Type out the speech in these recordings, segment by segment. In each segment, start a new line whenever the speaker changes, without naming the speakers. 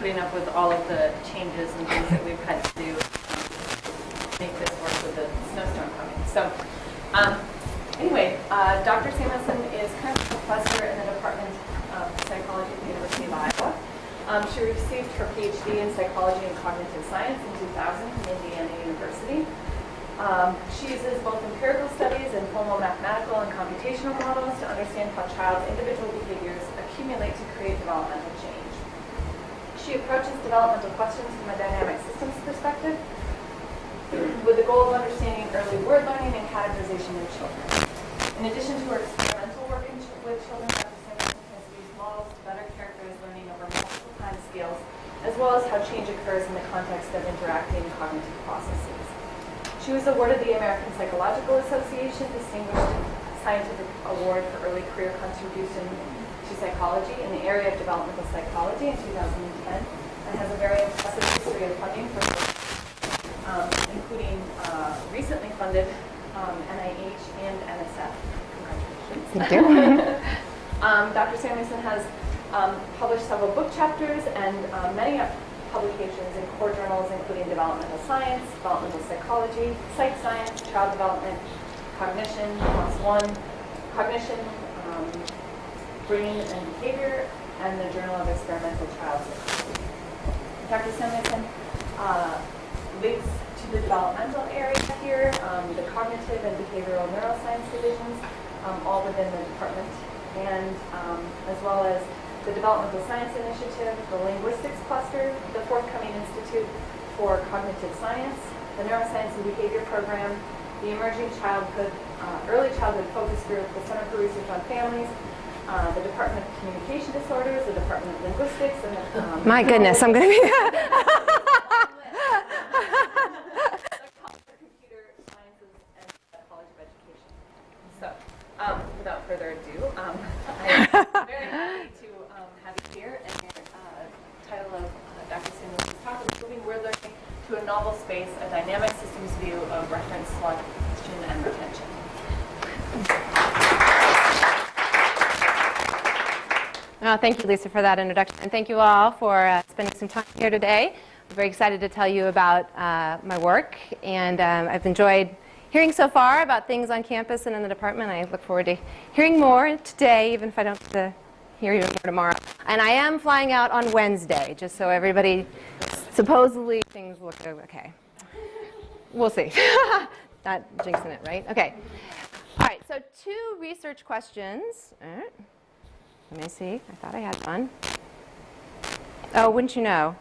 putting up with all of the changes and things that we've had to do to make this work with the snowstorm coming. So anyway, Dr. Samuelson is currently a professor in the Department of Psychology at the University of Iowa. She received her PhD in Psychology and Cognitive Science in 2000 from Indiana University. She uses both empirical studies and formal mathematical and computational models to understand how child's individual behaviors accumulate to create developmental change. She approaches developmental questions from a dynamic systems perspective with the goal of understanding early word learning and categorization in children. In addition to her experimental work with children, Dr. Samuelson has used models to better characterize learning over multiple time scales, as well as how change occurs in the context of interacting cognitive processes. She was awarded the American Psychological Association Distinguished Scientific Award for Early Career Contribution to Psychology in the area of developmental psychology in 2010, and has a very impressive history of funding for including recently funded NIH and NSF. Congratulations.
Thank you.
Dr. Samuelson has published several book chapters and many publications in core journals, including developmental science, developmental psychology, psych science, child development, cognition, +1, cognition, brain and behavior, and the Journal of Experimental Child Psychology. Dr. Samuelson links to the developmental area here, the cognitive and behavioral neuroscience divisions, all within the department, and as well as the Developmental Science Initiative, the Linguistics Cluster, the forthcoming Institute for Cognitive Science, the Neuroscience and Behavior Program, the Emerging Childhood, Early Childhood Focus Group, the Center for Research on Families, the Department of Communication Disorders, the Department of Linguistics, and the,
My goodness, I'm going to be...
the College of Computer Sciences and the College of Education. So, without further ado, I'm very happy to have you here, and your title of Dr. Samuelson's talk is Moving Word Learning to a Novel Space, a Dynamic Systems View of Reference Selection and Retention.
Thank you, Lisa, for that introduction, and thank you all for spending some time here today. I'm very excited to tell you about my work, and I've enjoyed hearing so far about things on campus and in the department. I look forward to hearing more today, even if I don't get to hear even more tomorrow. And I am flying out on Wednesday, just so everybody, supposedly things look okay. We'll see. Not jinxing it, right? Okay. All right, so 2 research questions. All right. Let me see. I thought I had one. Oh, wouldn't you know?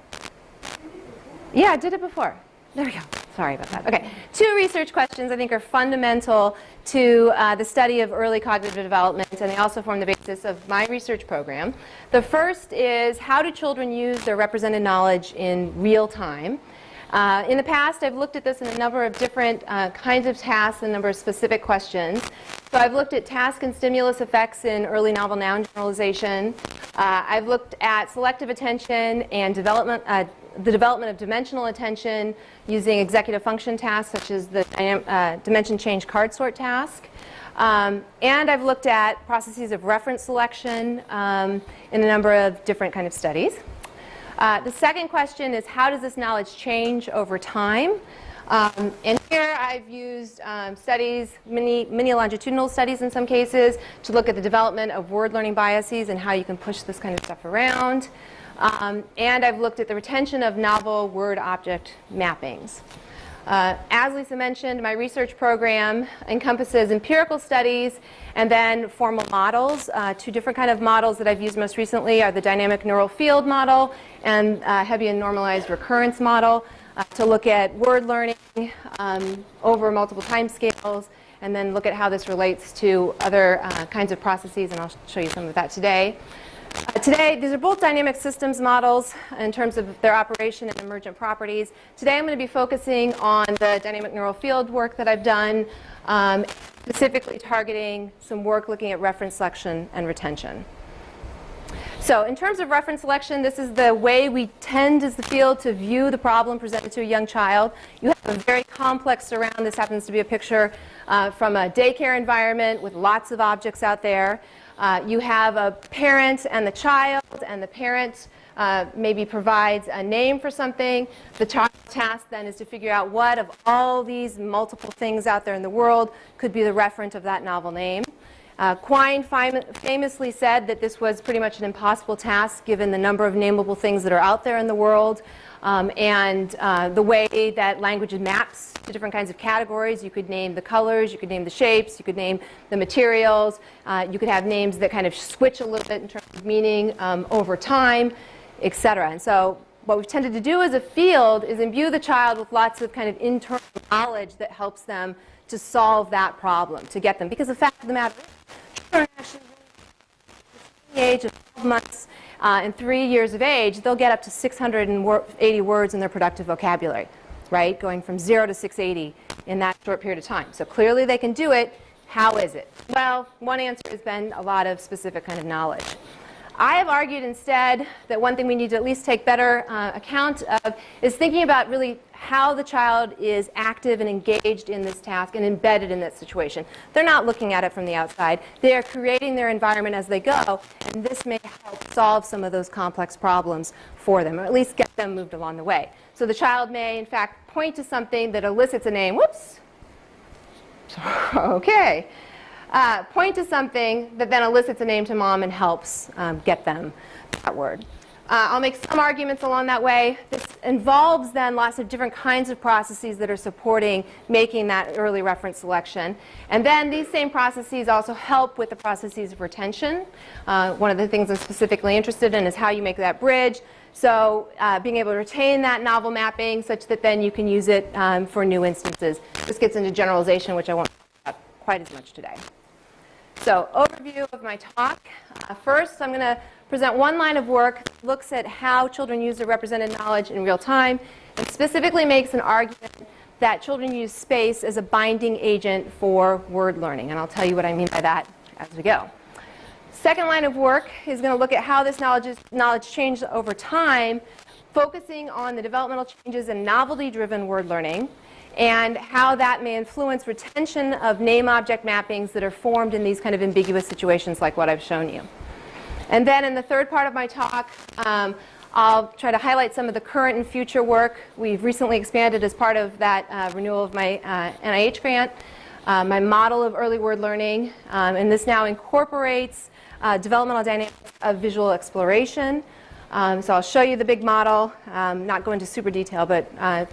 Yeah, I did it before. There we go. Sorry about that. Okay. 2 research questions I think are fundamental to the study of early cognitive development, and they also form the basis of my research program. The first is, how do children use their represented knowledge in real time? In the past, I've looked at this in a number of different kinds of tasks and a number of specific questions. So I've looked at task and stimulus effects in early novel noun generalization. I've looked at selective attention and the development of dimensional attention using executive function tasks, such as the dimension change card sort task. And I've looked at processes of reference selection in a number of different kind of studies. The second question is, how does this knowledge change over time? And here I've used studies, many longitudinal studies in some cases, to look at the development of word learning biases and how you can push this kind of stuff around. And I've looked at the retention of novel word-object mappings. As Lisa mentioned, my research program encompasses empirical studies and then formal models. 2 different kind of models that I've used most recently are the dynamic neural field model and Hebbian normalized recurrence model to look at word learning over multiple time scales, and then look at how this relates to other kinds of processes, and I'll show you some of that today. Today, these are both dynamic systems models in terms of their operation and emergent properties. Today I'm going to be focusing on the dynamic neural field work that I've done, specifically targeting some work looking at reference selection and retention. So in terms of reference selection, this is the way we tend as the field to view the problem presented to a young child. You have a very complex surround. This happens to be a picture from a daycare environment with lots of objects out there. You have a parent and the child, and the parent maybe provides a name for something. The child's task then is to figure out what of all these multiple things out there in the world could be the referent of that novel name. Quine famously said that this was pretty much an impossible task given the number of nameable things that are out there in the world, and the way that language maps to different kinds of categories. You could name the colors, you could name the shapes, you could name the materials, you could have names that kind of switch a little bit in terms of meaning over time, etc. And so what we've tended to do as a field is imbue the child with lots of kind of internal knowledge that helps them to solve that problem, to get them. Because the fact of the matter is, children actually, at the age of 12 months and 3 years of age, they'll get up to 680 words in their productive vocabulary, right? Going from 0 to 680 in that short period of time. So clearly they can do it. How is it? Well, one answer has been a lot of specific kind of knowledge. I have argued instead that one thing we need to at least take better account of is thinking about really how the child is active and engaged in this task and embedded in that situation. They're not looking at it from the outside. They are creating their environment as they go, and this may help solve some of those complex problems for them, or at least get them moved along the way. So the child may, in fact, point to something that elicits a name. Whoops. Okay. Point to something that then elicits a name to mom and helps get them that word. I'll make some arguments along that way. This involves then lots of different kinds of processes that are supporting making that early reference selection. And then these same processes also help with the processes of retention. One of the things I'm specifically interested in is how you make that bridge. So being able to retain that novel mapping such that then you can use it for new instances. This gets into generalization, which I won't talk about quite as much today. So overview of my talk. First, I'm going to present one line of work that looks at how children use their represented knowledge in real time, and specifically makes an argument that children use space as a binding agent for word learning. And I'll tell you what I mean by that as we go. Second line of work is going to look at how this knowledge changed over time, focusing on the developmental changes in novelty-driven word learning, and how that may influence retention of name-object mappings that are formed in these kind of ambiguous situations like what I've shown you. And then in the third part of my talk, I'll try to highlight some of the current and future work. We've recently expanded as part of that renewal of my NIH grant, my model of early word learning, and this now incorporates developmental dynamics of visual exploration. So I'll show you the big model, not go into super detail, but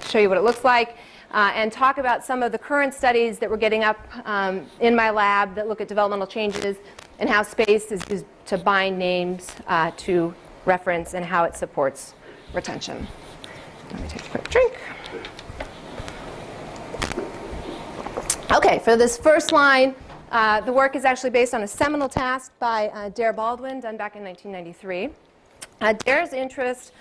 show you what it looks like. And talk about some of the current studies that we're getting up in my lab that look at developmental changes and how space is used to bind names to reference and how it supports retention. Let me take a quick drink. Okay, for this first line, the work is actually based on a seminal task by Dare Baldwin done back in 1993. Dare's interest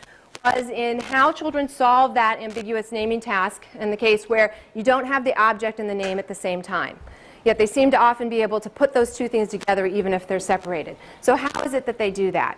was in how children solve that ambiguous naming task in the case where you don't have the object and the name at the same time. Yet they seem to often be able to put those two things together even if they're separated. So how is it that they do that?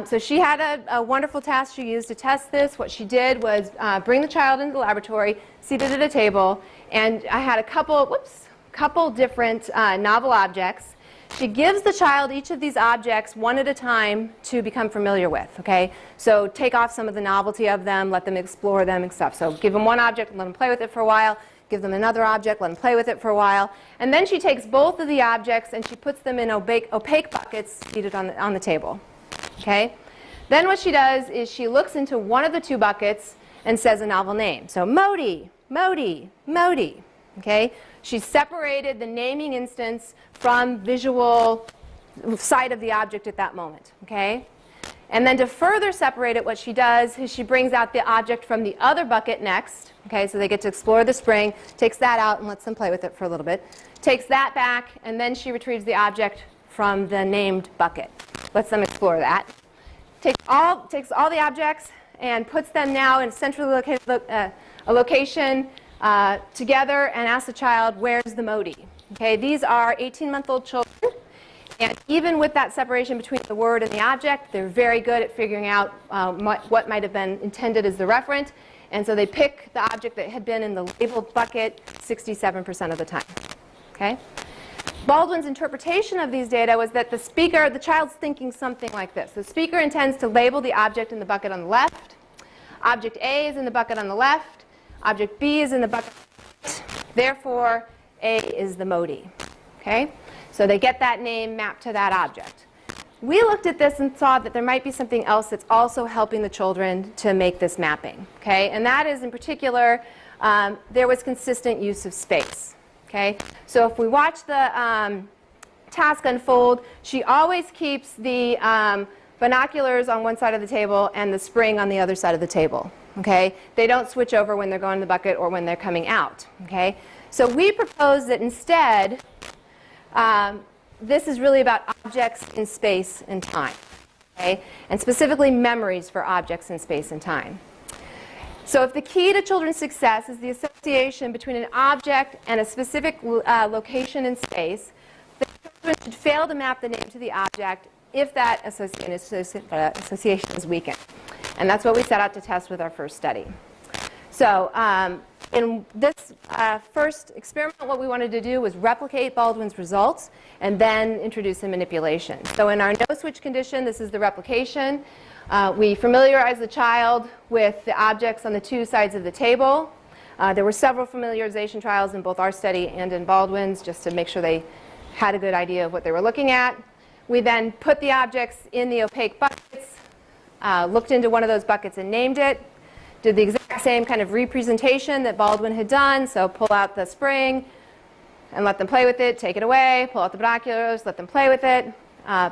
So she had a wonderful task she used to test this. What she did was bring the child into the laboratory, seated at a table, and I had a couple different novel objects. She gives the child each of these objects one at a time to become familiar with, okay? So take off some of the novelty of them, let them explore them and stuff. So give them one object and let them play with it for a while. Give them another object, let them play with it for a while. And then she takes both of the objects and she puts them in opaque buckets seated on the table, okay? Then what she does is she looks into one of the two buckets and says a novel name. So Modi, Modi, Modi, okay? She's separated the naming instance from visual sight of the object at that moment, okay? And then to further separate it, what she does is she brings out the object from the other bucket next, okay? So they get to explore the spring, takes that out and lets them play with it for a little bit, takes that back, and then she retrieves the object from the named bucket. Lets them explore that. Takes all the objects and puts them now in a centrally located location together and asks the child, where's the Modi? Okay, these are 18-month-old children, and even with that separation between the word and the object, they're very good at figuring out what might have been intended as the referent, and so they pick the object that had been in the labeled bucket 67% of the time. Okay? Baldwin's interpretation of these data was that the child's thinking something like this. The speaker intends to label the object in the bucket on the left. Object A is in the bucket on the left. Object B is in the bucket on the right. Therefore, A is the Modi. Okay? So they get that name mapped to that object. We looked at this and saw that there might be something else that's also helping the children to make this mapping. Okay? And that is, in particular, there was consistent use of space. Okay? So if we watch the task unfold, she always keeps the binoculars on one side of the table and the spring on the other side of the table. Okay? They don't switch over when they're going in the bucket or when they're coming out. Okay? So we propose that instead, this is really about objects in space and time. Okay? And specifically memories for objects in space and time. So if the key to children's success is the association between an object and a specific location in space, the children should fail to map the name to the object if that association is weakened. And that's what we set out to test with our first study. So in this first experiment, what we wanted to do was replicate Baldwin's results and then introduce a manipulation. So in our no-switch condition, this is the replication. We familiarize the child with the objects on the two sides of the table. There were several familiarization trials in both our study and in Baldwin's just to make sure they had a good idea of what they were looking at. We then put the objects in the opaque buckets, looked into one of those buckets and named it, did the exact same kind of representation that Baldwin had done, so pull out the spring and let them play with it, take it away, pull out the binoculars, let them play with it,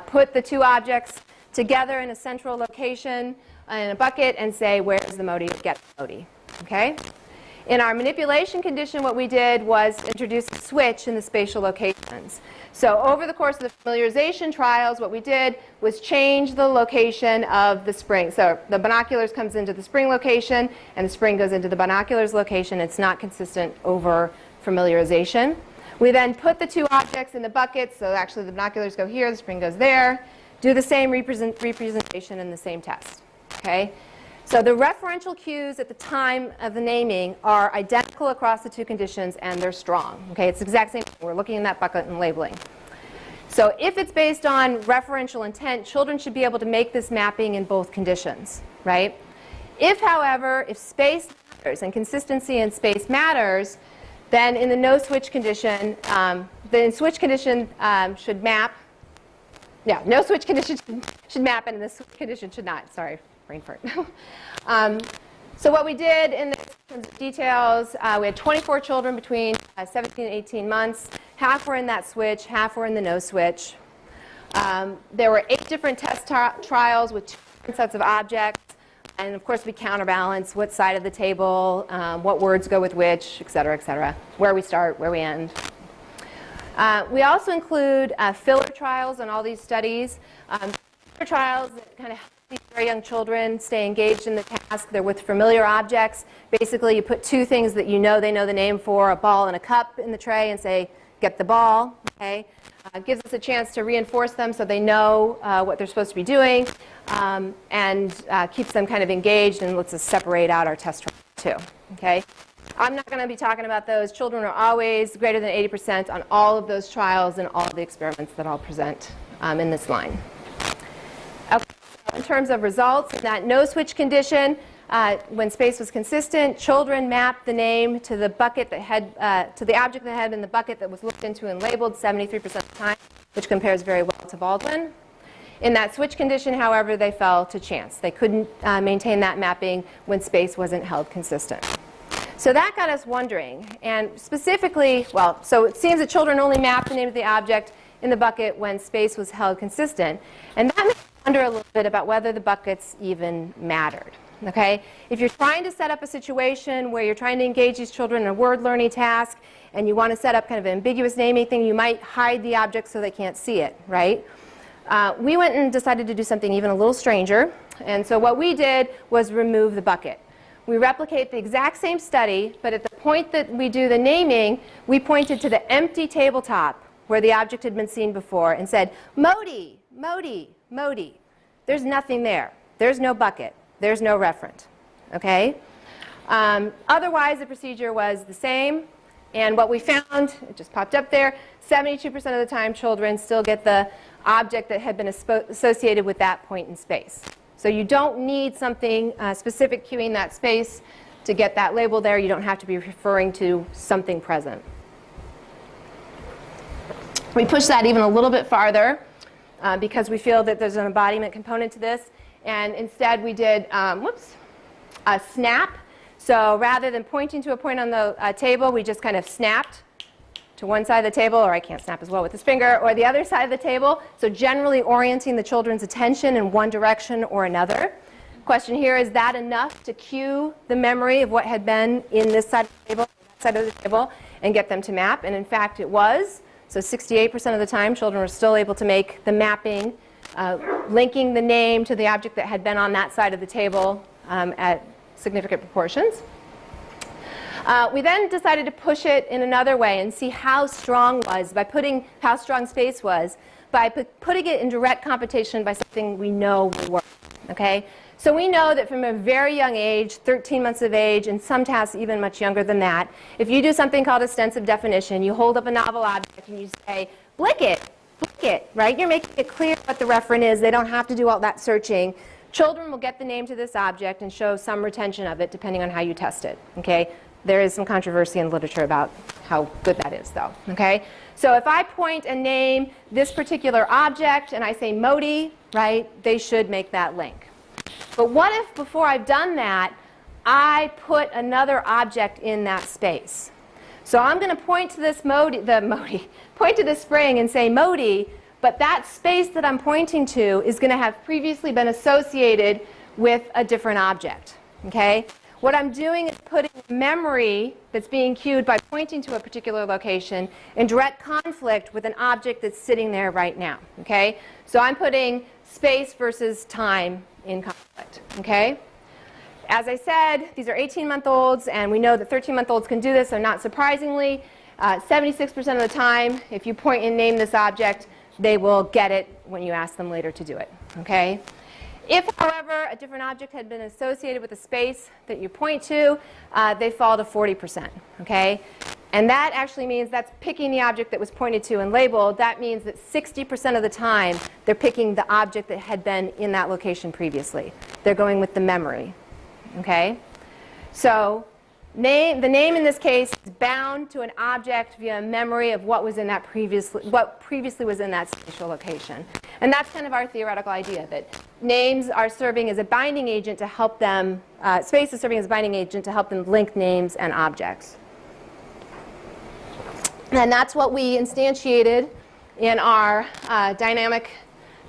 put the two objects together in a central location in a bucket and say, where's the Modi? Get the Modi. Okay? In our manipulation condition, what we did was introduce a switch in the spatial locations. So over the course of the familiarization trials, what we did was change the location of the spring. So the binoculars comes into the spring location, and the spring goes into the binoculars location. It's not consistent over familiarization. We then put the two objects in the buckets. So actually the binoculars go here, the spring goes there. Do the same representation in the same test. Okay? So the referential cues at the time of the naming are identical across the two conditions, and they're strong. Okay? It's the exact same thing. We're looking in that bucket and labeling. So if it's based on referential intent, children should be able to make this mapping in both conditions. Right? If, however, if space matters and consistency in space matters, then in the no-switch condition, the switch condition should map. Yeah, no switch condition should map, and the switch condition should not. Sorry, brain fart. So what we did in the details, we had 24 children between 17 and 18 months. Half were in that switch, half were in the no switch. There were 8 different test trials with 2 different sets of objects. And of course, we counterbalance what side of the table, what words go with which, et cetera, where we start, where we end. We also include filler trials in all these studies. Filler trials that kind of help these very young children stay engaged in the task. They're with familiar objects. Basically, you put 2 things that you know they know the name for, a ball and a cup in the tray, and say, get the ball. Okay? Gives us a chance to reinforce them so they know what they're supposed to be doing, and keeps them kind of engaged and lets us separate out our test trials too. Okay? I'm not going to be talking about those. Children are always greater than 80% on all of those trials and all of the experiments that I'll present in this line. Okay. In terms of results, in that no-switch condition, when space was consistent, children mapped the name to the bucket that had, to the object that had in the bucket that was looked into and labeled 73% of the time, which compares very well to Baldwin. In that switch condition, however, they fell to chance. They couldn't maintain that mapping when space wasn't held consistent. So that got us wondering, and specifically, well, so it seems that children only mapped the name of the object in the bucket when space was held consistent, and that makes me wonder a little bit about whether the buckets even mattered. Okay? If you're trying to set up a situation where you're trying to engage these children in a word learning task, and you want to set up kind of an ambiguous naming thing, you might hide the object so they can't see it, right? We went and decided to do something even a little stranger, and so what we did was remove the bucket. We replicate the exact same study, but at the point that we do the naming, we pointed to the empty tabletop where the object had been seen before and said, Modi, Modi, Modi. There's nothing there. There's no bucket. There's no referent. Okay? Otherwise, the procedure was the same. And what we found, it just popped up there, 72% of the time children still get the object that had been associated with that point in space. So you don't need something specific cueing that space to get that label there. You don't have to be referring to something present. We push that even a little bit farther because we feel that there's an embodiment component to this. And instead we did, a snap. So rather than pointing to a point on the table, we just kind of snapped to one side of the table, or I can't snap as well with this finger, or the other side of the table. So generally orienting the children's attention in one direction or another. Question here, is that enough to cue the memory of what had been in this side of the table, that side of the table, and get them to map? And in fact, it was. So 68% of the time, children were still able to make the mapping, linking the name to the object that had been on that side of the table at significant proportions. We then decided to push it in another way and see how strong space was by putting it in direct competition by something we know will work. Okay? So we know that from a very young age, 13 months of age, and some tasks even much younger than that, if you do something called extensive definition, you hold up a novel object and you say, blick it, right? You're making it clear what the referent is. They don't have to do all that searching. Children will get the name to this object and show some retention of it depending on how you test it. Okay? There is some controversy in literature about how good that is, though. Okay? So if I point and name this particular object and I say Modi, right, they should make that link. But what if before I've done that, I put another object in that space? So I'm going to point to this point to this spring and say Modi, but that space that I'm pointing to is going to have previously been associated with a different object. Okay? What I'm doing is putting memory that's being cued by pointing to a particular location in direct conflict with an object that's sitting there right now. Okay? So I'm putting space versus time in conflict. Okay? As I said, these are 18-month-olds, and we know that 13-month-olds can do this, so not surprisingly, 76% of the time, if you point and name this object, they will get it when you ask them later to do it. Okay? If, however, a different object had been associated with a space that you point to, they fall to 40%. Okay? And that actually means that's picking the object that was pointed to and labeled. That means that 60% of the time, they're picking the object that had been in that location previously. They're going with the memory. Okay? So the name in this case is bound to an object via memory of what was in that previously was in that spatial location. And that's kind of our theoretical idea, that names are serving as a binding agent to help them, space is serving as a binding agent to help them link names and objects. And that's what we instantiated in our dynamic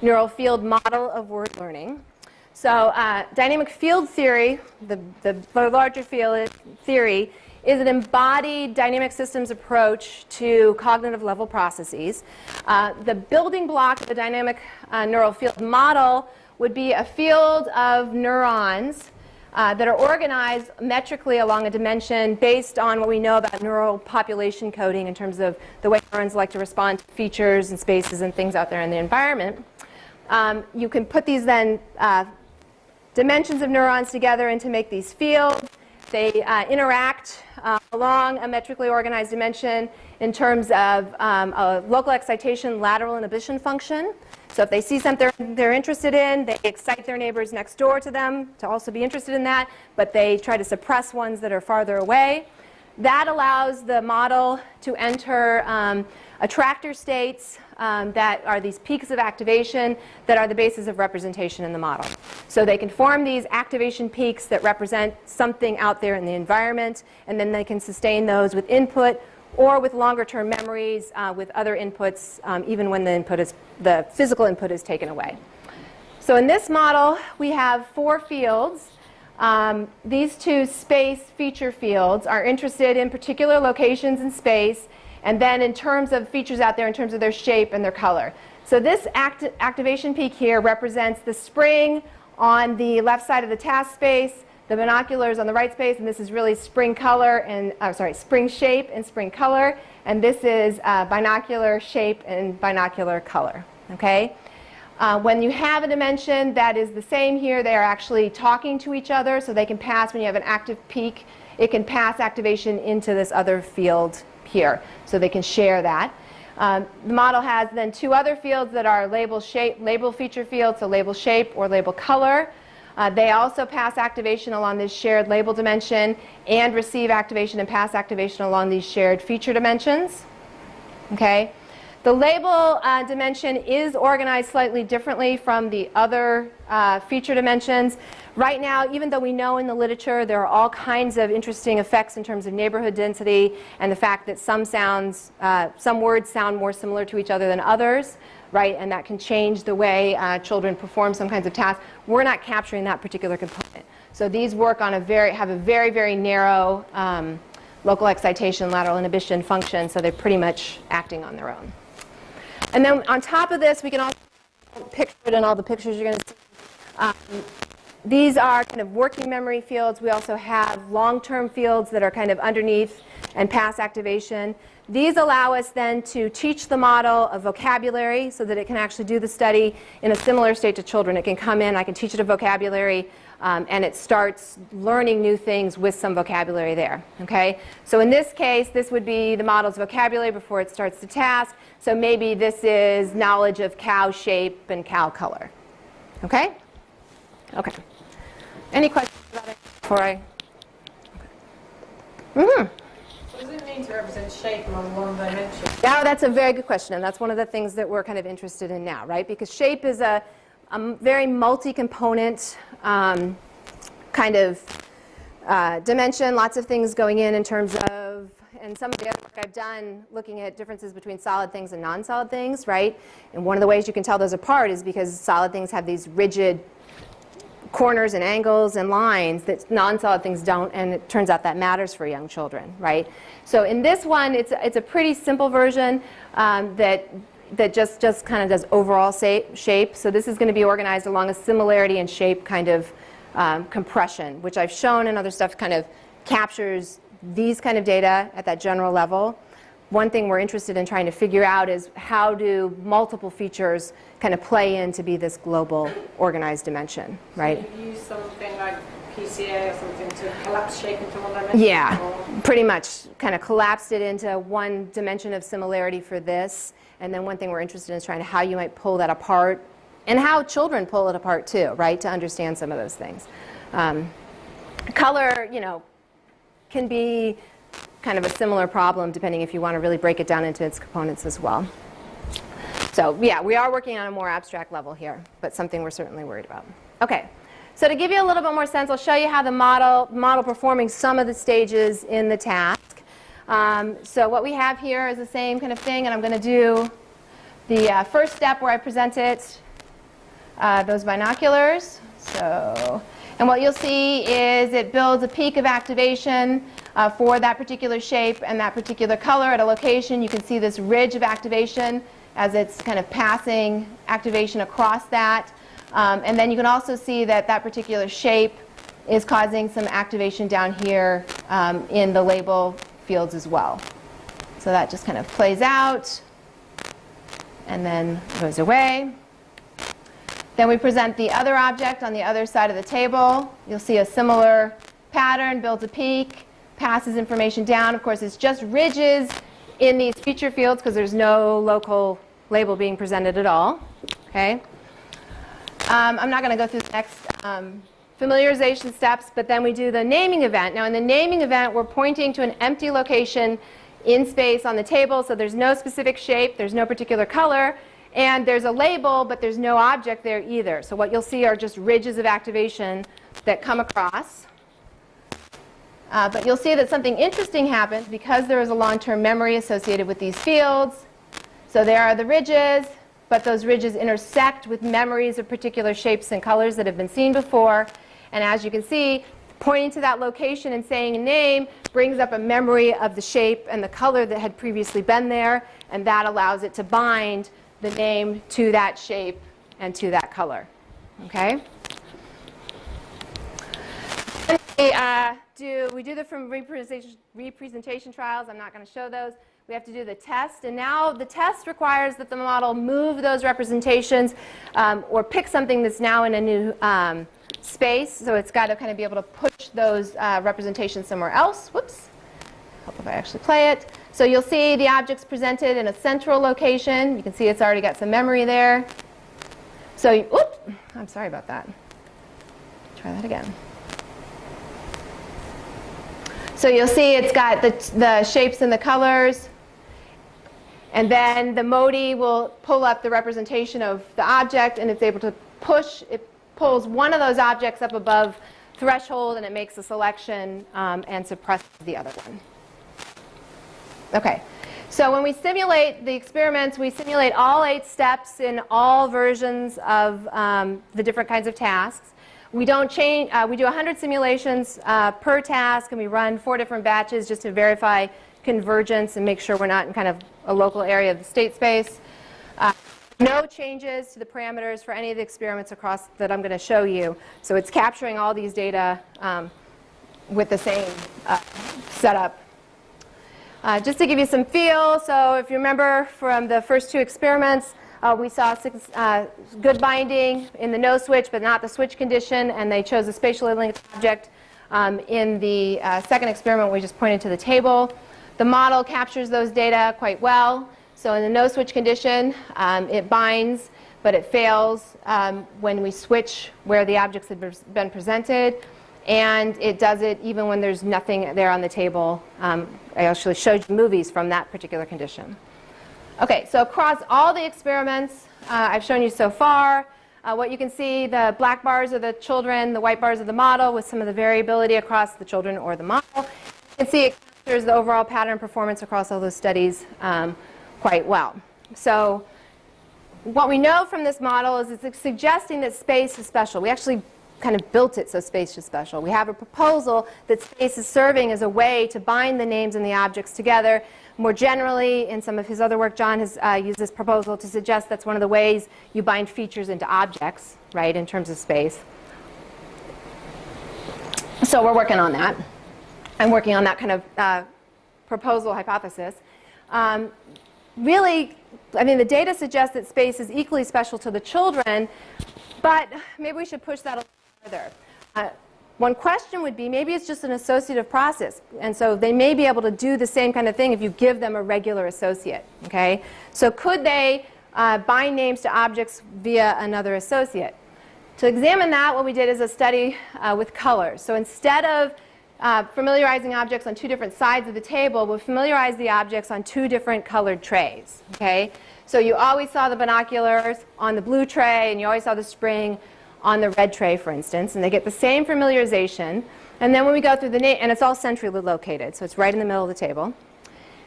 neural field model of word learning. So dynamic field theory, the larger field theory, is an embodied dynamic systems approach to cognitive level processes. The building block of the dynamic neural field model would be a field of neurons that are organized metrically along a dimension based on what we know about neural population coding in terms of the way neurons like to respond to features and spaces and things out there in the environment. You can put these then dimensions of neurons together and to make these fields. They interact along a metrically organized dimension in terms of a local excitation lateral inhibition function. So if they see something they're interested in, they excite their neighbors next door to them to also be interested in that, but they try to suppress ones that are farther away. That allows the model to enter attractor states that are these peaks of activation that are the basis of representation in the model. So they can form these activation peaks that represent something out there in the environment, and then they can sustain those with input or with longer-term memories with other inputs, even when the physical input is taken away. So in this model, we have 4 fields. These 2 space feature fields are interested in particular locations in space, and then in terms of features out there, in terms of their shape and their color. So this activation peak here represents the spring on the left side of the task space, the binoculars on the right space, and this is really spring color and spring shape and spring color, and this is binocular shape and binocular color. Okay. When you have a dimension that is the same here, they are actually talking to each other, so they can pass, when you have an active peak, it can pass activation into this other field here, so they can share that. The model has then two other fields that are label feature fields, so label shape or label color. They also pass activation along this shared label dimension and receive activation and pass activation along these shared feature dimensions. Okay? The label dimension is organized slightly differently from the other feature dimensions. Right now, even though we know in the literature there are all kinds of interesting effects in terms of neighborhood density and the fact that some words sound more similar to each other than others, right, and that can change the way children perform some kinds of tasks, we're not capturing that particular component. So these work on have a very, very narrow local excitation, lateral inhibition function, so they're pretty much acting on their own. And then on top of this, we can also picture it in all the pictures you're going to see. These are kind of working memory fields. We also have long-term fields that are kind of underneath and pass activation. These allow us then to teach the model a vocabulary so that it can actually do the study in a similar state to children. It can come in, I can teach it a vocabulary, and it starts learning new things with some vocabulary there. Okay? So in this case, this would be the model's vocabulary before it starts the task. So maybe this is knowledge of cow shape and cow color. Okay? Okay. Any questions about it before I? Okay. Mm-hmm.
What does it mean to represent shape along one dimension?
Now, that's a very good question, and that's one of the things that we're kind of interested in now, right? Because shape is a very multi-component kind of dimension, lots of things going in terms of, and some of the other work I've done looking at differences between solid things and non-solid things, right? And one of the ways you can tell those apart is because solid things have these rigid corners and angles and lines that non-solid things don't, and it turns out that matters for young children, right? So in this one, it's a pretty simple version that just kind of does overall shape. So this is going to be organized along a similarity and shape kind of compression, which I've shown and other stuff kind of captures these kind of data at that general level. One thing we're interested in trying to figure out is how do multiple features kind of play in to be this global organized dimension, right?
So you use something like PCA or something to collapse shape into one dimension?
Yeah,
or?
pretty much kind of collapsed it into one dimension of similarity for this. And then one thing we're interested in is trying to how you might pull that apart and how children pull it apart too, right, to understand some of those things. Color, you know, can be kind of a similar problem depending if you want to really break it down into its components as well. So yeah, we are working on a more abstract level here, but something we're certainly worried about. Okay, so to give you a little bit more sense, I'll show you how the model performing some of the stages in the task. So what we have here is the same kind of thing, and I'm going to do the first step where I present it, those binoculars. So, and what you'll see is it builds a peak of activation for that particular shape and that particular color at a location. You can see this ridge of activation as it's kind of passing activation across that. And then you can also see that that particular shape is causing some activation down here in the label fields as well. So that just kind of plays out and then goes away. Then we present the other object on the other side of the table. You'll see a similar pattern, builds a peak, passes information down. Of course, it's just ridges in these feature fields because there's no local label being presented at all. Okay. I'm not going to go through the next familiarization steps, but then we do the naming event. Now in the naming event, we're pointing to an empty location in space on the table, so there's no specific shape, there's no particular color, and there's a label, but there's no object there either. So what you'll see are just ridges of activation that come across. But you'll see that something interesting happens because there is a long-term memory associated with these fields. So there are the ridges, but those ridges intersect with memories of particular shapes and colors that have been seen before. And as you can see, pointing to that location and saying a name brings up a memory of the shape and the color that had previously been there, and that allows it to bind the name to that shape and to that color. Okay? we do this from representation trials. I'm not going to show those. We have to do the test, and now the test requires that the model move those representations or pick something that's now in a new space. So it's got to kind of be able to push those representations somewhere else. Whoops. Hope if I actually play it. So you'll see the objects presented in a central location. You can see it's already got some memory there. So, whoop, I'm sorry about that. Try that again. So you'll see it's got the shapes and the colors. And then the MODI will pull up the representation of the object, and it's able to push, it pulls one of those objects up above threshold, and it makes a selection and suppresses the other one. Okay, so when we simulate the experiments, we simulate all 8 steps in all versions of the different kinds of tasks. We don't change, we do 100 simulations per task, and we run 4 different batches just to verify convergence and make sure we're not in kind of a local area of the state space. No changes to the parameters for any of the experiments across that I'm going to show you. So it's capturing all these data with the same setup. Just to give you some feel, so if you remember from the first 2 experiments, we saw good binding in the no switch, but not the switch condition, and they chose a spatially linked object. In the second experiment, we just pointed to the table. The model captures those data quite well. So in the no switch condition, it binds, but it fails when we switch where the objects have been presented. And it does it even when there's nothing there on the table. I actually showed you movies from that particular condition. Okay, so across all the experiments I've shown you so far, what you can see, the black bars are the children, the white bars are the model with some of the variability across the children or the model. You can see it captures the overall pattern performance across all those studies quite well. So what we know from this model is it's suggesting that space is special. We actually kind of built it so space is special. We have a proposal that space is serving as a way to bind the names and the objects together. More generally, in some of his other work, John has used this proposal to suggest that's one of the ways you bind features into objects, right, in terms of space. So we're working on that. I'm working on that kind of proposal hypothesis. Really, I mean, the data suggests that space is equally special to the children, but maybe we should push that a little further. One question would be, maybe it's just an associative process, and so they may be able to do the same kind of thing if you give them a regular associate, okay? So could they bind names to objects via another associate? To examine that, what we did is a study with colors. So instead of familiarizing objects on 2 different sides of the table, we'll familiarize the objects on 2 different colored trays, okay? So you always saw the binoculars on the blue tray, and you always saw the spring on the red tray, for instance, and they get the same familiarization. And then when we go through the name, and it's all centrally located, so it's right in the middle of the table.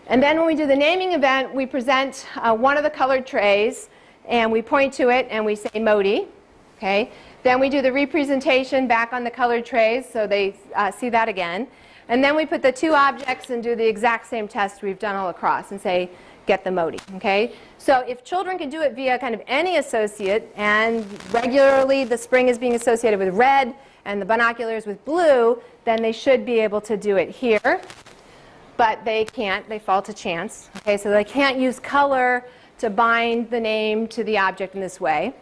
And then when we do the naming event, we present one of the colored trays, and we point to it, and we say MODI, okay? Then we do the representation back on the colored trays, so they see that again. And then we put the 2 objects and do the exact same test we've done all across and say, get the MODI, okay? So if children can do it via kind of any associate, and regularly the spring is being associated with red and the binoculars with blue, then they should be able to do it here. But they can't, they fall to chance, okay? So they can't use color to bind the name to the object in this way.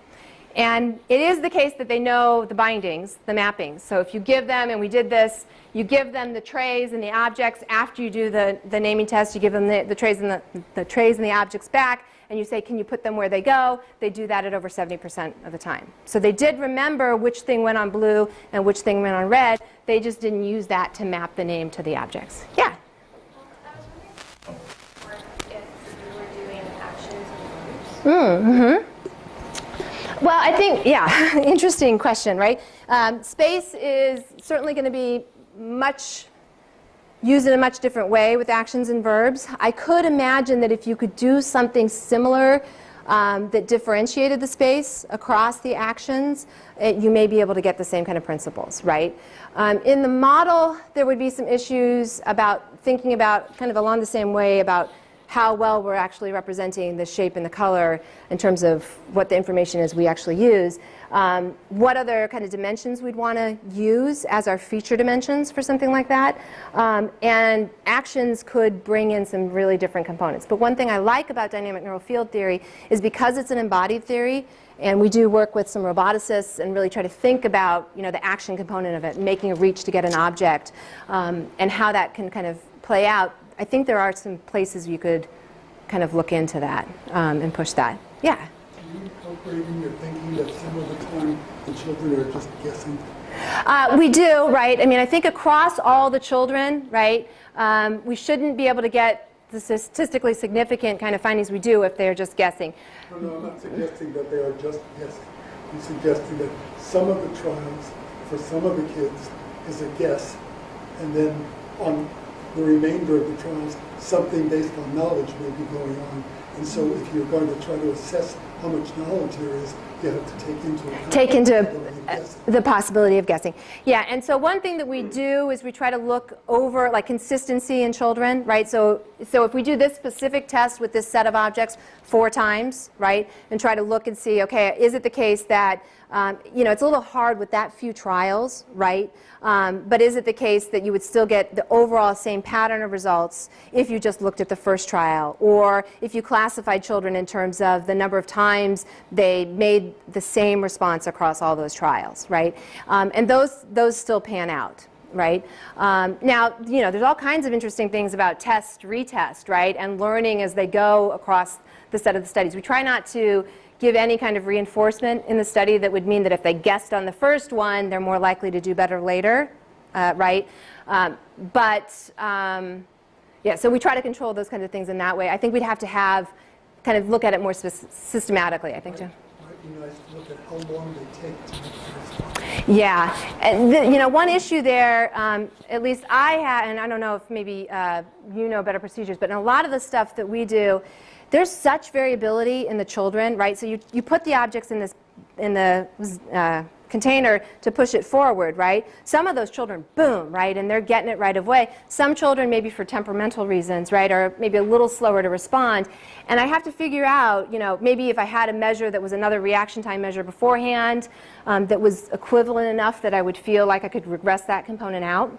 And it is the case that they know the bindings, the mappings. So if you give them, and we did this, you give them the trays and the objects after you do the naming test. You give them the trays and the trays and the objects back, and you say, can you put them where they go? They do that at over 70% of the time. So they did remember which thing went on blue and which thing went on red. They just didn't use that to map the name to the objects. Yeah?
I was wondering if you were doing actions and verbs.
Well, I think, yeah, interesting question, right? Space is certainly going to be used in a much different way with actions and verbs. I could imagine that if you could do something similar that differentiated the space across the actions, you may be able to get the same kind of principles, right? In the model, there would be some issues about thinking about kind of along the same way about how well we're actually representing the shape and the color in terms of what the information is we actually use. What other kind of dimensions we'd want to use as our feature dimensions for something like that. And actions could bring in some really different components. But one thing I like about dynamic neural field theory is because it's an embodied theory, and we do work with some roboticists and really try to think about, you know, the action component of it, making a reach to get an object, and how that can kind of play out. I think there are some places you could kind of look into that and push that. Yeah?
Do you incorporate in your thinking that some of the time the children are just guessing?
We do, right? I mean, I think across all the children, right, we shouldn't be able to get the statistically significant kind of findings we do if they're just guessing.
No, I'm not suggesting that they are just guessing. I'm suggesting that some of the trials for some of the kids is a guess, and then on the remainder of the trials, something based on knowledge may be going on. And so if you're going to try to assess how much knowledge there is, you have to take into account
the possibility of guessing. Yeah, and so one thing that we do is we try to look over like consistency in children, right? So if we do this specific test with this set of objects 4 times, right, and try to look and see, okay, is it the case that, you know, it's a little hard with that few trials, right? But is it the case that you would still get the overall same pattern of results if you just looked at the first trial, or if you classified children in terms of the number of times they made the same response across all those trials, right? And those still pan out, right? Now, you know, there's all kinds of interesting things about test, retest, right? And learning as they go across the set of the studies. We try not to give any kind of reinforcement in the study that would mean that if they guessed on the first one, they're more likely to do better later, right? Yeah, so we try to control those kinds of things in that way. I think we'd have to kind of look at it more systematically, I think, too.
Might be nice to look at how long they take to make the response.
Yeah, and you know, one issue there, at least I had, and I don't know if maybe you know better procedures, but in a lot of the stuff that we do, there's such variability in the children, right? So you put the objects in the container to push it forward, right? Some of those children, boom, right, and they're getting it right away. Some children, maybe for temperamental reasons, right, are maybe a little slower to respond. And I have to figure out, you know, maybe if I had a measure that was another reaction time measure beforehand that was equivalent enough that I would feel like I could regress that component out.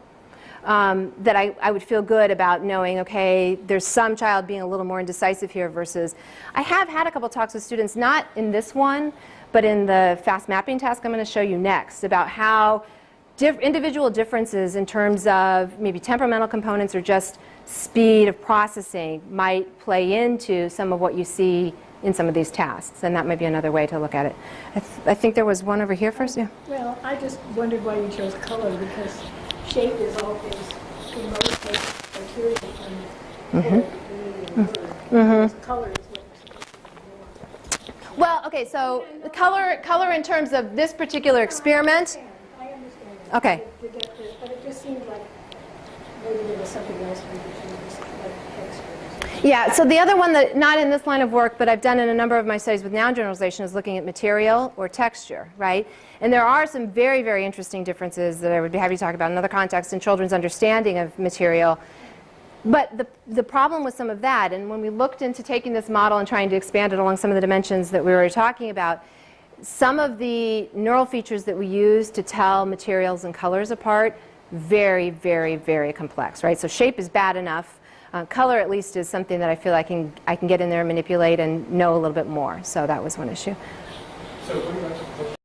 That I would feel good about knowing, okay, there's some child being a little more indecisive here versus, I have had a couple talks with students, not in this one, but in the fast mapping task I'm going to show you next, about how individual differences in terms of maybe temperamental components or just speed of processing might play into some of what you see in some of these tasks, and that might be another way to look at it. I think there was one over here first, yeah?
Well, I just wondered why you chose color, because shape is always the most criteria and color is what you're supposed to do.
Well, okay, so the color in terms of this particular experiment.
I understand.
Okay.
To get this, but it just seems like maybe there was something else we could use, like texture.
Yeah, so the other one that, not in this line of work, but I've done in a number of my studies with noun generalization, is looking at material or texture, right? And there are some very, very interesting differences that I would be happy to talk about in another context in children's understanding of material. But the problem with some of that, and when we looked into taking this model and trying to expand it along some of the dimensions that we were talking about, some of the neural features that we use to tell materials and colors apart, very, very, very complex, right? So shape is bad enough. Color, at least, is something that I feel I can get in there and manipulate and know a little bit more. So that was one issue.
So what about